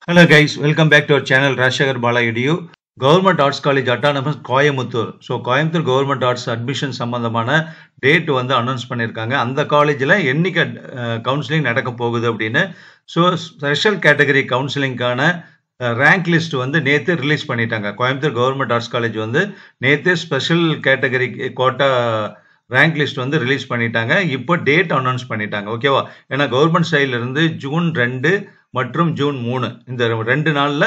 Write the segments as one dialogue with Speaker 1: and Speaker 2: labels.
Speaker 1: Hello guys, welcome back to our channel Rajshekhar Bala Edu. Government Arts College Autonomous Coimbatore. So Coimbatore Government Arts admission சம்பந்தமான date வந்து announce பண்ணியிருக்காங்க. அந்த காலேஜில் என்னைக்கு counselling நடக்க போகுது அப்படின்னு. ஸோ ஸ்பெஷல் கேட்டகரி கவுன்சிலிங்கான ரேங்க் லிஸ்ட் வந்து நேற்று ரிலீஸ் பண்ணிட்டாங்க. கோயம்புத்தூர் கவர்மெண்ட் ஆர்ட்ஸ் காலேஜ் வந்து நேற்று special category quota rank list வந்து ரிலீஸ் பண்ணிட்டாங்க. இப்போ டேட் அனௌன்ஸ் பண்ணிட்டாங்க. ஓகேவா? ஏன்னா கவர்மெண்ட் சைட்லேருந்து ஜூன் 2 மற்றும் ஜூன் 3 இந்த 2 நாளில்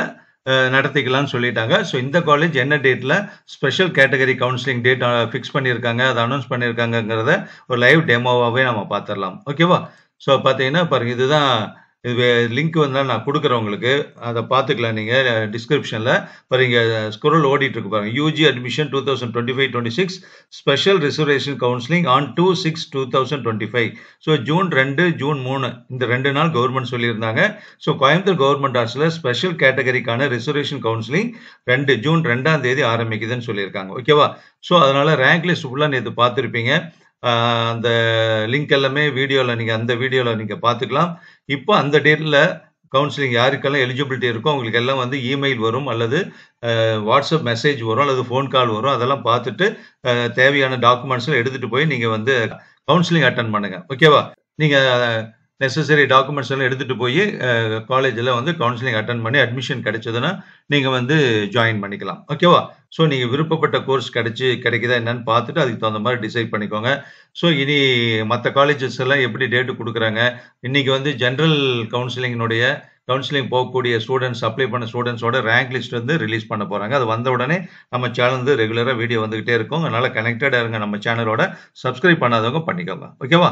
Speaker 1: நடத்திக்கலாம்னு சொல்லிட்டாங்க. ஸோ இந்த காலேஜ் என்ன டேட்டில் special category counselling date fix பண்ணியிருக்காங்க, அதை அனௌன்ஸ் பண்ணியிருக்காங்கிறத ஒரு லைவ் டெமோவாகவே நம்ம பார்த்துடலாம். ஓகேவா? ஸோ பார்த்தீங்கன்னா பாருங்கள், இதுதான் இது லிங்க் வந்தால் நான் கொடுக்குறேன் உங்களுக்கு, அதை பார்த்துக்கலாம் நீங்கள் டிஸ்கிரிப்ஷனில். பாருங்க ஸ்குரல் ஓடிட்டு இருக்கு பாருங்க. UG admission 2025-26 special reservation counselling on 2/6/2025. So June 2 June 3 இந்த 2 நாள் கவர்மெண்ட் சொல்லியிருந்தாங்க. ஸோ கோயம்புத்தூர் கவர்மெண்ட் ஆர்ட்ஸில் ஸ்பெஷல் கேட்டகரிக்கான ரிசர்வேஷன் கவுன்சிலிங் ஜூன் 2 ஆரம்பிக்குதுன்னு சொல்லியிருக்காங்க. ஓகேவா? ஸோ அதனால ரேங்க் லிஸ்ட் ஃபுல்லாக நேற்று பார்த்துருப்பீங்க. அந்த லிங்க் எல்லாமே வீடியோவில் நீங்கள் பார்த்துக்கலாம். இப்போ அந்த டேட்டில் கவுன்சிலிங் யாருக்கெல்லாம் எலிஜிபிலிட்டி இருக்கோ அவங்களுக்கு எல்லாம் வந்து இமெயில் வரும், அல்லது வாட்ஸ்அப் மெசேஜ் வரும், அல்லது ஃபோன் கால் வரும். அதெல்லாம் பார்த்துட்டு தேவையான டாக்குமெண்ட்ஸ்லாம் எடுத்துகிட்டு போய் நீங்கள் வந்து கவுன்சிலிங் அட்டன் பண்ணுங்கள். ஓகேவா? நீங்கள் நெசசரி டாக்குமெண்ட்ஸ் எல்லாம் எடுத்துகிட்டு போய் காலேஜில் வந்து கவுன்சிலிங் அட்டன் பண்ணி அட்மிஷன் கிடைச்சதுன்னா நீங்கள் வந்து ஜாயின் பண்ணிக்கலாம். ஓகேவா? ஸோ நீங்கள் விருப்பப்பட்ட கோர்ஸ் கிடைக்குதா என்னன்னு பார்த்துட்டு அதுக்கு தகுந்த மாதிரி டிசைட் பண்ணிக்கோங்க. ஸோ இனி மற்ற காலேஜஸ் எல்லாம் எப்படி டேட்டு கொடுக்குறாங்க, இன்னைக்கு வந்து ஜென்ரல் கவுன்சிலிங் போகக்கூடிய ஸ்டூடெண்ட்ஸ், அப்ளை பண்ண ஸ்டூடெண்ட்ஸோட ரேங்க் லிஸ்ட் வந்து ரிலீஸ் பண்ண போகிறாங்க. அது வந்த உடனே நம்ம சேனல் வந்து ரெகுலராக வீடியோ வந்துகிட்டே இருக்கும். அதனால கனெக்டடாக இருங்க நம்ம சேனலோட. சப்ஸ்கிரைப் பண்ணாதவங்க பண்ணிக்கோங்க. ஓகேவா?